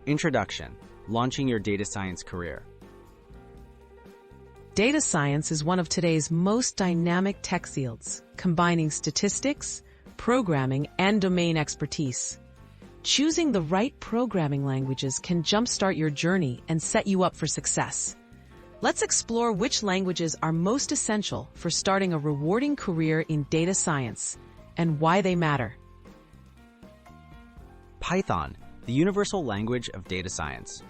Introduction: Launching your data science career. Data science is one of today's most dynamic tech fields, combining statistics, programming, and domain expertise. Choosing the right programming languages can jumpstart your journey and set you up for success. Let's explore which languages are most essential for starting a rewarding career in data science and why they matter. Python, the universal language of data science.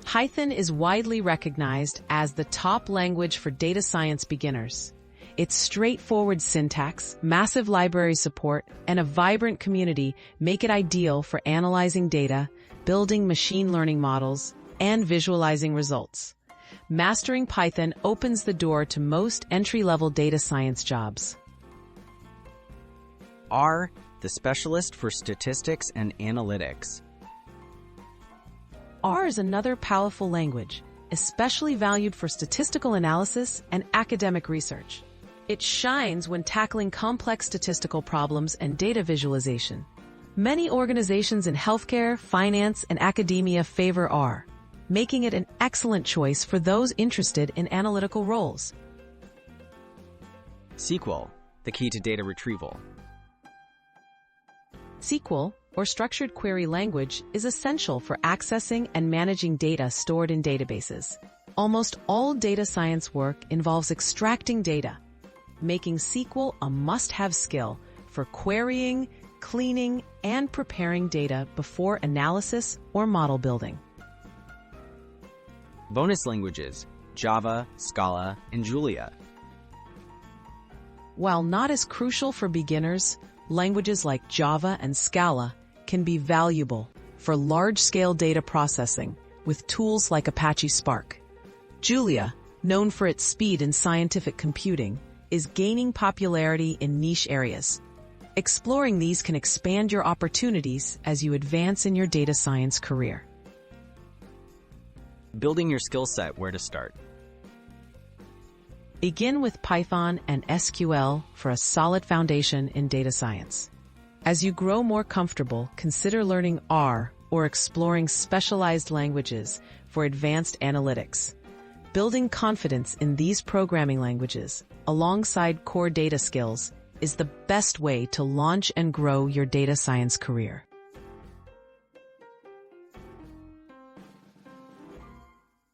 Python is widely recognized as the top language for data science beginners. Its straightforward syntax, massive library support, and a vibrant community make it ideal for analyzing data, building machine learning models, and visualizing results. Mastering Python opens the door to most entry-level data science jobs. R, the specialist for statistics and analytics. R is another powerful language, especially valued for statistical analysis and academic research. It shines when tackling complex statistical problems and data visualization. Many organizations in healthcare, finance, and academia favor R, making it an excellent choice for those interested in analytical roles. SQL, the key to data retrieval. SQL, or structured query language, is essential for accessing and managing data stored in databases. Almost all data science work involves extracting data, making SQL a must-have skill for querying, cleaning, and preparing data before analysis or model building. Bonus languages: Java, Scala, and Julia. While not as crucial for beginners, languages like Java and Scala can be valuable for large-scale data processing with tools like Apache Spark. Julia, known for its speed in scientific computing, is gaining popularity in niche areas. Exploring these can expand your opportunities as you advance in your data science career. Building your skill set: where to start. Begin with Python and SQL for a solid foundation in data science. As you grow more comfortable, consider learning R or exploring specialized languages for advanced analytics. Building confidence in these programming languages, alongside core data skills, is the best way to launch and grow your data science career.